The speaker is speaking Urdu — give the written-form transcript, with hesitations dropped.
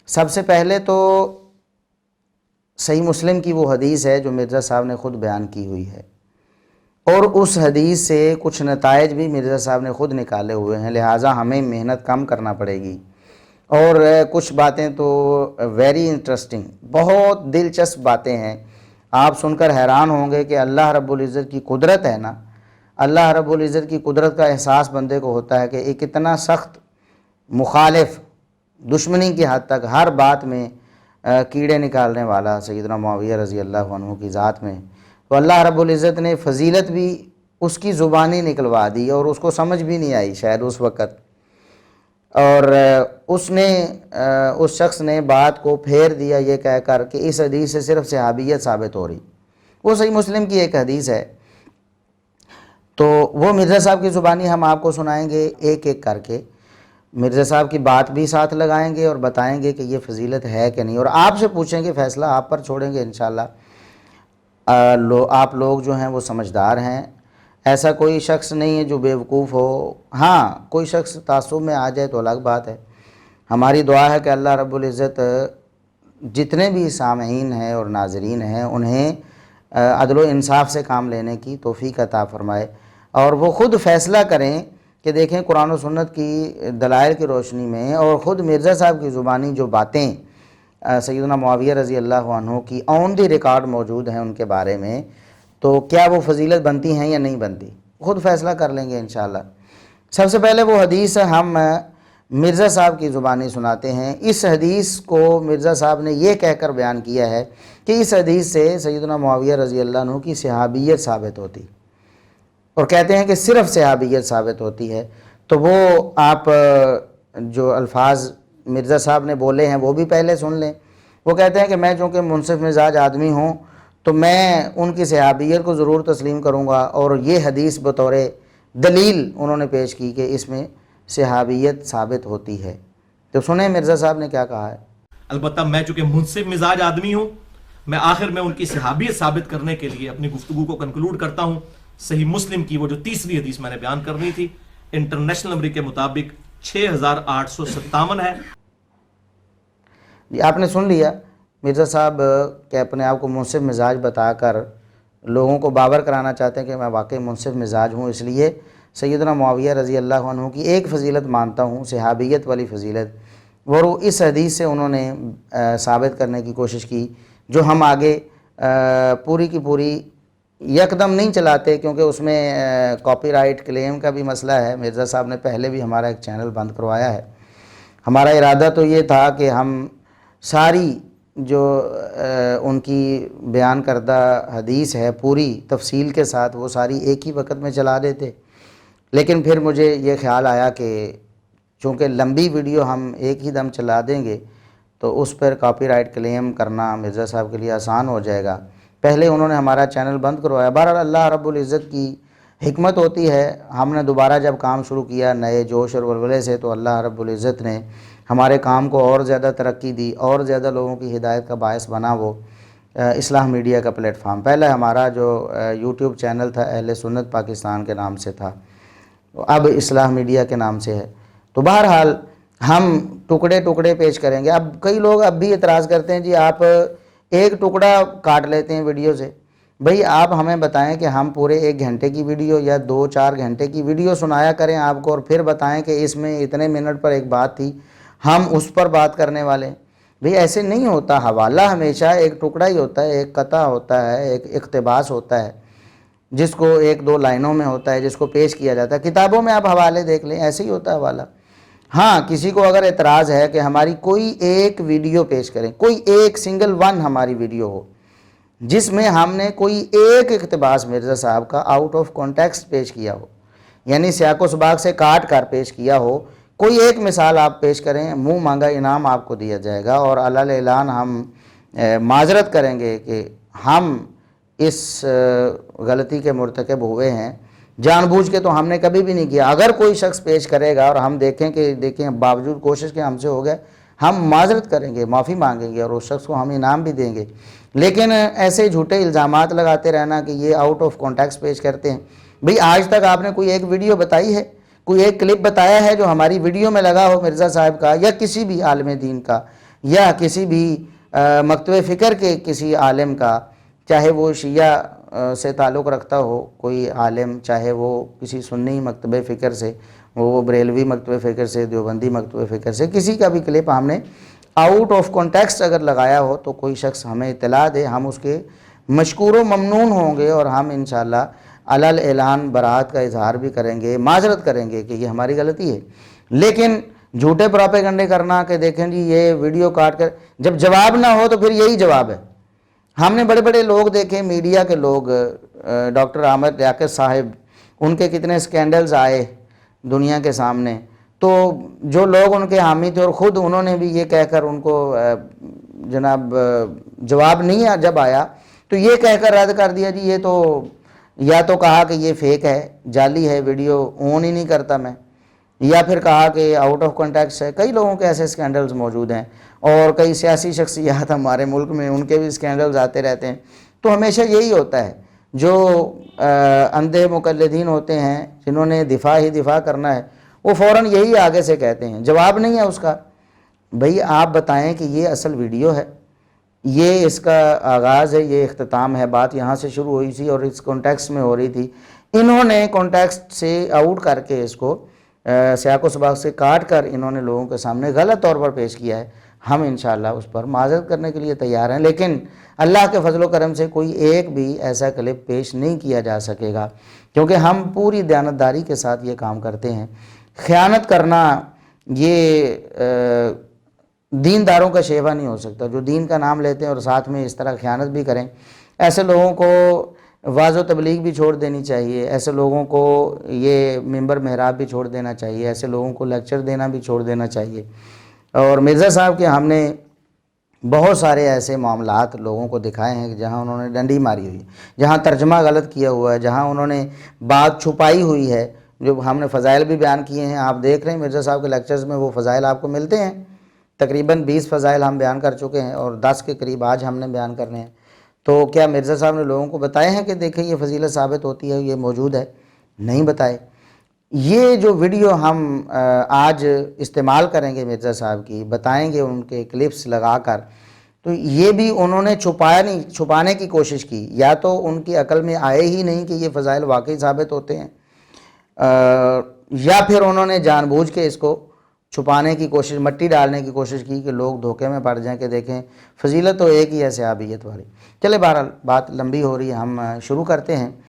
سب سے پہلے تو صحیح مسلم کی وہ حدیث ہے جو مرزا صاحب نے خود بیان کی ہوئی ہے، اور اس حدیث سے کچھ نتائج بھی مرزا صاحب نے خود نکالے ہوئے ہیں، لہٰذا ہمیں محنت کم کرنا پڑے گی۔ اور کچھ باتیں تو ویری انٹرسٹنگ، بہت دلچسپ باتیں ہیں، آپ سن کر حیران ہوں گے کہ اللہ رب العزت کی قدرت ہے نا، اللہ رب العزت کی قدرت کا احساس بندے کو ہوتا ہے کہ ایک اتنا سخت مخالف، دشمنی کی حد تک ہر بات میں کیڑے نکالنے والا سیدنا معاویہ رضی اللہ عنہ کی ذات میں، تو اللہ رب العزت نے فضیلت بھی اس کی زبانی نکلوا دی، اور اس کو سمجھ بھی نہیں آئی شاید اس وقت، اور اس شخص نے بات کو پھیر دیا یہ کہہ کر کہ اس حدیث سے صرف صحابیت ثابت ہو رہی۔ وہ صحیح مسلم کی ایک حدیث ہے، تو وہ مرزا صاحب کی زبانی ہم آپ کو سنائیں گے ایک ایک کر کے، مرزا صاحب کی بات بھی ساتھ لگائیں گے اور بتائیں گے کہ یہ فضیلت ہے کہ نہیں، اور آپ سے پوچھیں گے، فیصلہ آپ پر چھوڑیں گے انشاءاللہ۔ آپ لوگ جو ہیں وہ سمجھدار ہیں، ایسا کوئی شخص نہیں ہے جو بیوقوف ہو۔ ہاں کوئی شخص تعصب میں آ جائے تو الگ بات ہے، ہماری دعا ہے کہ اللہ رب العزت جتنے بھی سامعین ہیں اور ناظرین ہیں انہیں عدل و انصاف سے کام لینے کی توفیق عطا فرمائے، اور وہ خود فیصلہ کریں کہ دیکھیں قرآن و سنت کی دلائل کی روشنی میں، اور خود مرزا صاحب کی زبانی جو باتیں سیدنا معاویہ رضی اللہ عنہ کی آن دی ریکارڈ موجود ہیں ان کے بارے میں، تو کیا وہ فضیلت بنتی ہیں یا نہیں بنتی، خود فیصلہ کر لیں گے انشاءاللہ۔ سب سے پہلے وہ حدیث ہم مرزا صاحب کی زبانی سناتے ہیں۔ اس حدیث کو مرزا صاحب نے یہ کہہ کر بیان کیا ہے کہ اس حدیث سے سیدنا معاویہ رضی اللہ عنہ کی صحابیت ثابت ہوتی، اور کہتے ہیں کہ صرف صحابیت ثابت ہوتی ہے۔ تو وہ آپ جو الفاظ مرزا صاحب نے بولے ہیں وہ بھی پہلے سن لیں۔ وہ کہتے ہیں کہ میں چونکہ منصف مزاج آدمی ہوں تو میں ان کی صحابیت کو ضرور تسلیم کروں گا، اور یہ حدیث بطور دلیل انہوں نے پیش کی کہ اس میں صحابیت ثابت ہوتی ہے۔ تو سنیں مرزا صاحب نے کیا کہا ہے۔ البتہ میں چونکہ منصف مزاج آدمی ہوں، میں آخر میں ان کی صحابیت ثابت کرنے کے لیے اپنی گفتگو کو کنکلوڈ کرتا ہوں۔ صحیح مسلم کی وہ جو تیسری حدیث میں نے بیان کرنی تھی، انٹرنیشنل نمبر کے مطابق 6857 ہے۔ آپ نے سن لیا مرزا صاحب کہ اپنے آپ کو منصف مزاج بتا کر لوگوں کو باور کرانا چاہتے ہیں کہ میں واقعی منصف مزاج ہوں، اس لیے سیدنا معاویہ رضی اللہ عنہ کی ایک فضیلت مانتا ہوں، صحابیت والی فضیلت، اور وہ اس حدیث سے انہوں نے ثابت کرنے کی کوشش کی، جو ہم آگے پوری کی پوری یکدم نہیں چلاتے، کیونکہ اس میں کاپی رائٹ کلیم کا بھی مسئلہ ہے۔ مرزا صاحب نے پہلے بھی ہمارا ایک چینل بند کروایا ہے۔ ہمارا ارادہ تو یہ تھا کہ ہم ساری جو ان کی بیان کردہ حدیث ہے پوری تفصیل کے ساتھ وہ ساری ایک ہی وقت میں چلا دیتے، لیکن پھر مجھے یہ خیال آیا کہ چونکہ لمبی ویڈیو ہم ایک ہی دم چلا دیں گے تو اس پر کاپی رائٹ کلیم کرنا مرزا صاحب کے لیے آسان ہو جائے گا۔ پہلے انہوں نے ہمارا چینل بند کروایا۔ بہرحال اللہ رب العزت کی حکمت ہوتی ہے، ہم نے دوبارہ جب کام شروع کیا نئے جوش اور ولولے سے، تو اللہ رب العزت نے ہمارے کام کو اور زیادہ ترقی دی، اور زیادہ لوگوں کی ہدایت کا باعث بنا وہ اصلاح میڈیا کا پلیٹ فارم۔ پہلے ہمارا جو یوٹیوب چینل تھا اہل سنت پاکستان کے نام سے تھا، اب اصلاح میڈیا کے نام سے ہے۔ تو بہرحال ہم ٹکڑے ٹکڑے پیش کریں گے۔ اب کئی لوگ اب بھی اعتراض کرتے ہیں جی آپ ایک ٹکڑا کاٹ لیتے ہیں ویڈیو سے، بھئی آپ ہمیں بتائیں کہ ہم پورے 1 گھنٹے کی ویڈیو یا 2-4 گھنٹے کی ویڈیو سنایا کریں آپ کو، اور پھر بتائیں کہ اس میں اتنے منٹ پر ایک بات تھی، ہم اس پر بات کرنے والے ہیں۔ بھئی ایسے نہیں ہوتا، حوالہ ہمیشہ ایک ٹکڑا ہی ہوتا ہے، ایک قطع ہوتا ہے، ایک اقتباس ہوتا ہے، جس کو 1-2 لائنوں میں ہوتا ہے، جس کو پیش کیا جاتا ہے۔ کتابوں میں آپ حوالے دیکھ لیں، ایسے ہی ہوتا ہے حوالہ۔ ہاں کسی کو اگر اعتراض ہے کہ ہماری کوئی ایک ویڈیو پیش کریں، کوئی ایک سنگل ون ہماری ویڈیو ہو جس میں ہم نے کوئی ایک اقتباس مرزا صاحب کا آؤٹ آف کانٹیکسٹ پیش کیا ہو، یعنی سیاق و سباق سے کاٹ کر پیش کیا ہو، کوئی ایک مثال آپ پیش کریں، منہ مانگا انعام آپ کو دیا جائے گا، اور علی اعلان ہم معذرت کریں گے کہ ہم اس غلطی کے مرتکب ہوئے ہیں، جان بوجھ کے تو ہم نے کبھی بھی نہیں کیا۔ اگر کوئی شخص پیش کرے گا اور ہم دیکھیں کہ باوجود کوشش کے ہم سے ہو گئے، ہم معذرت کریں گے، معافی مانگیں گے، اور اس شخص کو ہم انعام بھی دیں گے۔ لیکن ایسے جھوٹے الزامات لگاتے رہنا کہ یہ آؤٹ آف کانٹیکسٹ پیش کرتے ہیں، بھئی آج تک آپ نے کوئی ایک ویڈیو بتائی ہے، کوئی ایک کلپ بتایا ہے جو ہماری ویڈیو میں لگا ہو مرزا صاحب کا یا کسی بھی عالم دین کا، یا کسی بھی مکتب فکر کے کسی عالم کا، چاہے وہ شیعہ سے تعلق رکھتا ہو کوئی عالم، چاہے وہ کسی سنی مکتب فکر سے، وہ بریلوی مکتب فکر سے، دیوبندی مکتب فکر سے، کسی کا بھی کلپ ہم نے آؤٹ آف کانٹیکسٹ اگر لگایا ہو تو کوئی شخص ہمیں اطلاع دے، ہم اس کے مشکور و ممنون ہوں گے، اور ہم انشاءاللہ علل اعلان برات کا اظہار بھی کریں گے، معذرت کریں گے کہ یہ ہماری غلطی ہے۔ لیکن جھوٹے پراپیگنڈے کرنا کہ دیکھیں جی یہ ویڈیو کاٹ کر، جب جواب نہ ہو تو پھر یہی جواب ہے۔ ہم نے بڑے بڑے لوگ دیکھے، میڈیا کے لوگ، ڈاکٹر عامر لیاقت صاحب، ان کے کتنے سکینڈلز آئے دنیا کے سامنے، تو جو لوگ ان کے حامی تھے اور خود انہوں نے بھی یہ کہہ کر ان کو جناب جواب نہیں جب آیا تو یہ کہہ کر رد کر دیا، جی یہ تو، یا تو کہا کہ یہ فیک ہے، جعلی ہے، ویڈیو آن ہی نہیں کرتا میں، یا پھر کہا کہ آؤٹ آف کانٹیکسٹ ہے۔ کئی لوگوں کے ایسے سکینڈلز موجود ہیں، اور کئی سیاسی شخصیات ہمارے ملک میں، ان کے بھی سکینڈلز آتے رہتے ہیں۔ تو ہمیشہ یہی ہوتا ہے، جو اندھے مقلدین ہوتے ہیں جنہوں نے دفاع ہی دفاع کرنا ہے، وہ فوراً یہی آگے سے کہتے ہیں، جواب نہیں ہے اس کا۔ بھئی آپ بتائیں کہ یہ اصل ویڈیو ہے، یہ اس کا آغاز ہے، یہ اختتام ہے، بات یہاں سے شروع ہوئی تھی اور اس کانٹیکسٹ میں ہو رہی تھی، انہوں نے کانٹیکسٹ سے آؤٹ کر کے اس کو سیاق و سباق سے کاٹ کر انہوں نے لوگوں کے سامنے غلط طور پر پیش کیا ہے۔ ہم انشاءاللہ اس پر معذرت کرنے کے لیے تیار ہیں، لیکن اللہ کے فضل و کرم سے کوئی ایک بھی ایسا کلپ پیش نہیں کیا جا سکے گا، کیونکہ ہم پوری دیانتداری کے ساتھ یہ کام کرتے ہیں۔ خیانت کرنا یہ دینداروں کا شیوا نہیں ہو سکتا، جو دین کا نام لیتے ہیں اور ساتھ میں اس طرح خیانت بھی کریں۔ ایسے لوگوں کو واعظ و تبلیغ بھی چھوڑ دینی چاہیے، ایسے لوگوں کو یہ منبر محراب بھی چھوڑ دینا چاہیے، ایسے لوگوں کو لیکچر دینا بھی چھوڑ دینا چاہیے۔ اور مرزا صاحب کے ہم نے بہت سارے ایسے معاملات لوگوں کو دکھائے ہیں کہ جہاں انہوں نے ڈنڈی ماری ہوئی، جہاں ترجمہ غلط کیا ہوا ہے، جہاں انہوں نے بات چھپائی ہوئی ہے، جو ہم نے فضائل بھی بیان کیے ہیں۔ آپ دیکھ رہے ہیں مرزا صاحب کے لیکچرز میں وہ فضائل آپ کو ملتے ہیں، تقریباً 20 فضائل ہم بیان کر چکے ہیں، اور 10 کے قریب آج ہم نے بیان کرنے ہیں۔ تو کیا مرزا صاحب نے لوگوں کو بتائے ہیں کہ دیکھیں یہ فضیلت ثابت ہوتی ہے، یہ موجود ہے؟ نہیں بتائے۔ یہ جو ویڈیو ہم آج استعمال کریں گے مرزا صاحب کی، بتائیں گے ان کے کلپس لگا کر، تو یہ بھی انہوں نے چھپانے کی کوشش کی، یا تو ان کی عقل میں آئے ہی نہیں کہ یہ فضائل واقعی ثابت ہوتے ہیں، یا پھر انہوں نے جان بوجھ کے اس کو چھپانے کی کوشش، مٹی ڈالنے کی کوشش کی کہ لوگ دھوکے میں پڑ جائیں کہ دیکھیں فضیلت تو ایک ہی ہے صحابیت والی۔ چلے بہرحال بات لمبی ہو رہی ہے، ہم شروع کرتے ہیں۔